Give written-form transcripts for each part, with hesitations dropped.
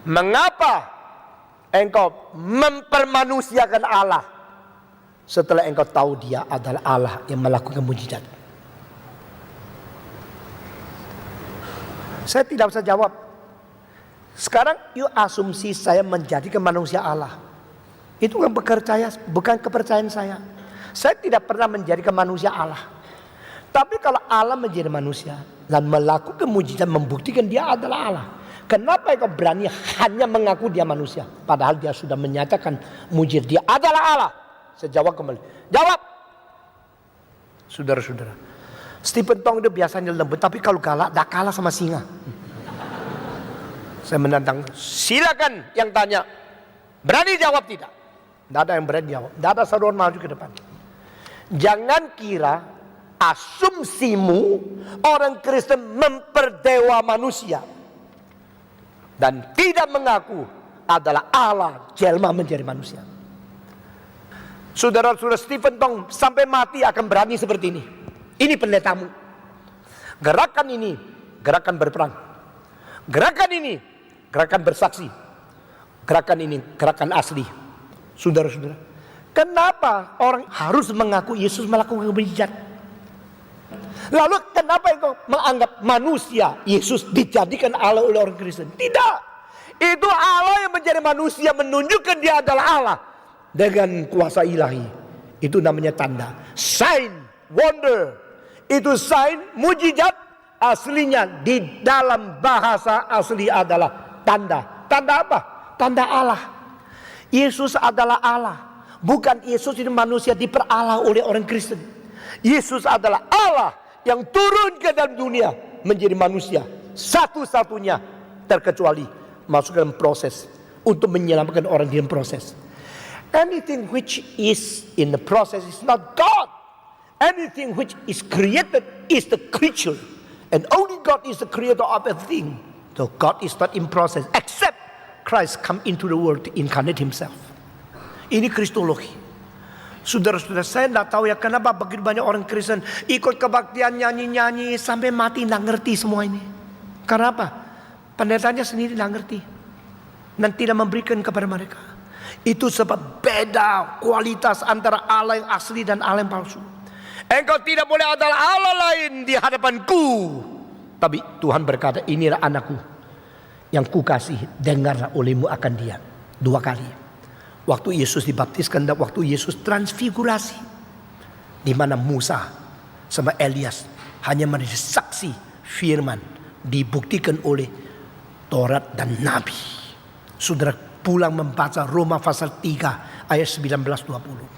Mengapa engkau mempermanusiakan Allah setelah engkau tahu Dia adalah Allah yang melakukan mujizat? Saya tidak bisa jawab. Sekarang yuk asumsi saya menjadikan manusia Allah. Itu bukan kepercayaan saya. Saya tidak pernah menjadikan manusia Allah. Tapi kalau Allah menjadi manusia dan melakukan mujizat membuktikan Dia adalah Allah, kenapa engkau berani hanya mengaku Dia manusia? Padahal Dia sudah menyatakan mujizat Dia adalah Allah. Saya jawab kembali. Jawab. Saudara-saudara, Stephen Tong itu biasanya lembut, tapi kalau galak tak kalah sama singa. Saya menantang, silakan yang tanya. Berani jawab tidak? Tidak ada yang berani jawab. Tidak ada saudara maju ke depan. Jangan kira asumsimu orang Kristen memperdewa manusia dan tidak mengaku adalah Allah jelma menjadi manusia. Saudara-saudara, Stephen Tong sampai mati akan berani seperti ini. Ini pendetamu. Gerakan ini gerakan berperang. Gerakan ini gerakan bersaksi. Gerakan ini gerakan asli. Saudara-saudara, kenapa orang harus mengaku Yesus melakukan mujizat? Lalu kenapa engkau menganggap manusia Yesus dijadikan Allah oleh orang Kristen? Tidak. Itu Allah yang menjadi manusia, menunjukkan Dia adalah Allah dengan kuasa ilahi. Itu namanya tanda, sign, wonder. Itu sign, mujizat. Aslinya di dalam bahasa asli adalah tanda. Tanda apa? Tanda Allah. Yesus adalah Allah. Bukan Yesus ini manusia diperalah oleh orang Kristen. Yesus adalah Allah yang turun ke dalam dunia menjadi manusia satu-satunya, terkecuali masuk dalam proses untuk menyelamatkan orang dalam proses. Anything which is in the process is not God. Anything which is created is the creature, and only God is the creator of everything. So God is not in process except Christ come into the world to incarnate Himself. Ini kristologi. Saudara-saudara, saya tidak tahu ya kenapa begitu banyak orang Kristen ikut kebaktian nyanyi-nyanyi sampai mati tidak ngerti semua ini. Karena apa? Pendetanya sendiri tidak ngerti dan tidak memberikan kepada mereka. Itu sebab beda kualitas antara Allah yang asli dan Allah yang palsu. Engkau tidak boleh adalah Allah lain di hadapanku. Tapi Tuhan berkata, inilah anakku yang kukasih, dengarlah olehmu akan Dia. 2 kali. Waktu Yesus dibaptiskan dan waktu Yesus transfigurasi, di mana Musa sama Elias hanya menjadi saksi firman, dibuktikan oleh Taurat dan Nabi. Saudara pulang membaca Roma pasal 3 ayat 19-20.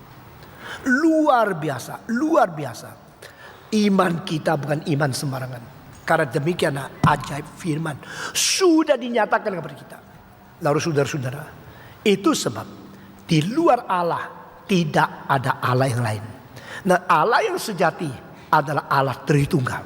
Luar biasa, luar biasa. Iman kita bukan iman sembarangan. Karena demikian ajaib firman sudah dinyatakan kepada kita. Lalu saudara-saudara, itu sebab di luar Allah tidak ada Allah yang lain. Nah, Allah yang sejati adalah Allah Tritunggal.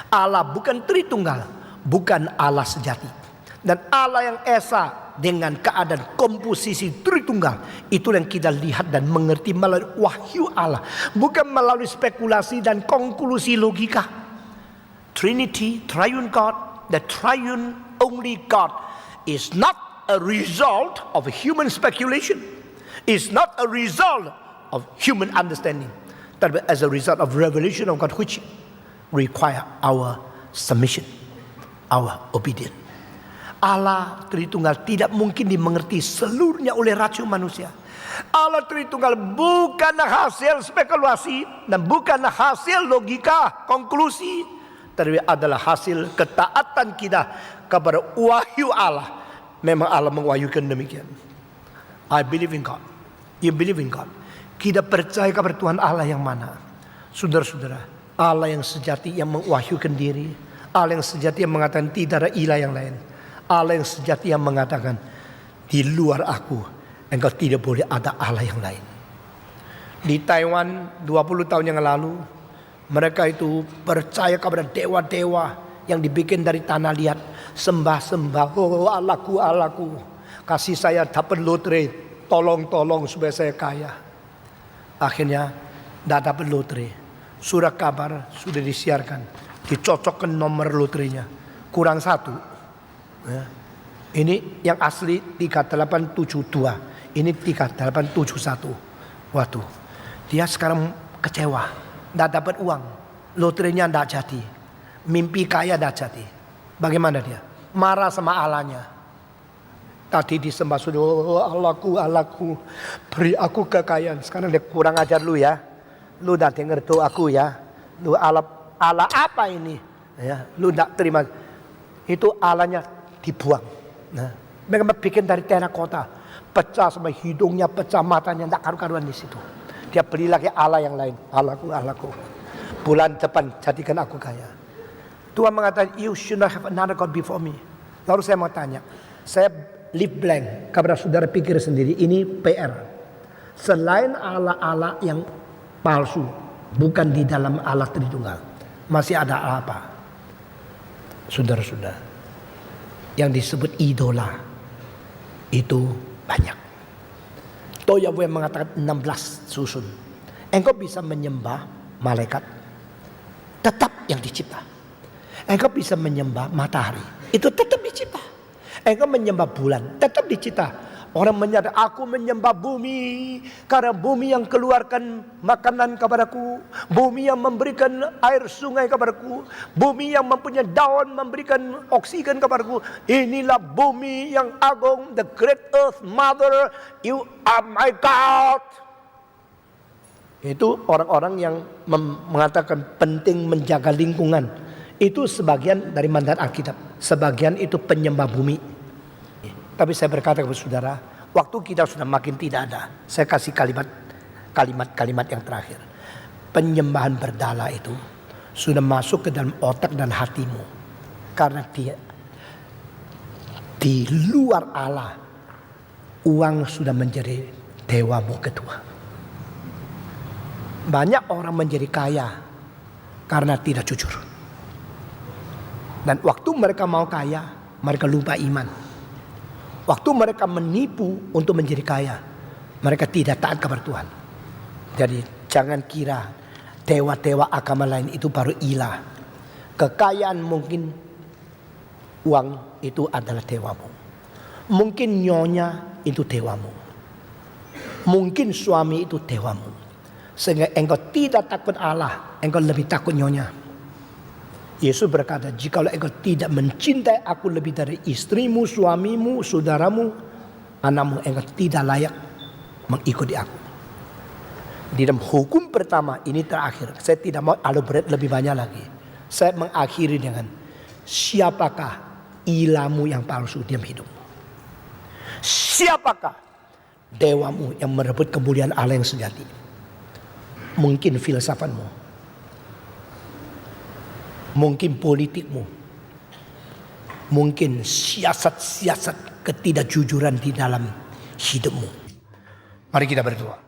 Allah bukan Tritunggal, bukan Allah sejati. Dan Allah yang esa dengan keadaan komposisi Tritunggal, itu yang kita lihat dan mengerti melalui wahyu Allah, bukan melalui spekulasi dan konklusi logika. Trinity, Triune God, the Triune only God is not a result of human speculation. It's not a result of human understanding, but as a result of revelation of God, which require our submission, our obedience. Allah Tritunggal tidak mungkin dimengerti seluruhnya oleh racun manusia. Allah Tritunggal bukan hasil spekulasi dan bukan hasil logika konklusi, tapi adalah hasil ketaatan kita kepada wahyu Allah. Memang Allah mewahyukan demikian. I believe in God. You believe in God. Kita percaya kepada Tuhan Allah yang mana? Saudara-saudara, Allah yang sejati yang mewahyukan diri. Allah yang sejati yang mengatakan tidak ada ilah yang lain. Allah yang sejati yang mengatakan di luar aku engkau tidak boleh ada Allah yang lain. Di Taiwan 20 tahun yang lalu, mereka itu percaya kepada dewa-dewa yang dibikin dari tanah liat. Sembah-sembah, oh Allahku, Allahku, kasih saya dapat lotre. Tolong supaya saya kaya. Akhirnya tidak dapat lotre. Surat kabar sudah disiarkan, dicocokkan nomor lotrenya, kurang 1 ya. Ini yang asli 3872. Ini 3871. Waduh, dia sekarang kecewa, nggak dapat uang, loterinya nggak jadi, mimpi kaya nggak jadi. Bagaimana dia? Marah sama Allahnya. Tadi disembah sudah, oh, Allahku, beri aku kekayaan. Sekarang dia kurang ajar lu ya. Lu udah denger tuh aku ya. Lu Allah apa ini? Ya, lu nggak terima. Itu Allahnya dibuang. Nah, mereka bikin dari terakota, pecah sama hidungnya, pecah matanya, nggak karu-karuan di situ. Dia beli lagi Allah yang lain. Allahku. Bulan depan jadikan aku kaya. Tuhan mengatakan, you should not have another God before me. Lalu saya mau tanya, saya leave blank kepada saudara, pikir sendiri, ini PR. Selain Allah yang palsu, bukan di dalam Allah Tritunggal, masih ada apa? Saudara-saudara, yang disebut idola itu banyak. Yahweh mengatakan 16 susun. Engkau bisa menyembah malaikat, tetap yang dicipta. Engkau bisa menyembah matahari, itu tetap dicipta. Engkau menyembah bulan, tetap dicipta. Orang menyadari, aku menyembah bumi karena bumi yang keluarkan makanan kepadaku, bumi yang memberikan air sungai kepadaku, bumi yang mempunyai daun memberikan oksigen kepadaku. Inilah bumi yang agung, the great earth mother, you are my God. Itu orang-orang yang mengatakan penting menjaga lingkungan. Itu sebagian dari mandat Alkitab, sebagian itu penyembah bumi. Tapi saya berkata kepada saudara, waktu kita sudah makin tidak ada. Saya kasih kalimat yang terakhir. Penyembahan berhala itu sudah masuk ke dalam otak dan hatimu. Karena dia di luar Allah, uang sudah menjadi dewamu kedua. Banyak orang menjadi kaya karena tidak jujur. Dan waktu mereka mau kaya, mereka lupa iman. Waktu mereka menipu untuk menjadi kaya, mereka tidak taat kepada Tuhan. Jadi jangan kira dewa-dewa agama lain itu baru ilah. Kekayaan mungkin uang itu adalah dewamu. Mungkin nyonya itu dewamu. Mungkin suami itu dewamu. Sehingga engkau tidak takut Allah, engkau lebih takut nyonya. Yesus berkata, jikalau engkau tidak mencintai aku lebih dari istrimu, suamimu, saudaramu, anakmu, engkau tidak layak mengikuti aku. Di dalam hukum pertama, ini terakhir. Saya tidak mau elaborate lebih banyak lagi. Saya mengakhiri dengan, siapakah ilahmu yang palsu diam hidup? Siapakah dewamu yang merebut kemuliaan Allah yang sejati? Mungkin filsafatmu, mungkin politikmu, mungkin siasat-siasat ketidakjujuran di dalam hidupmu. Mari kita berdoa.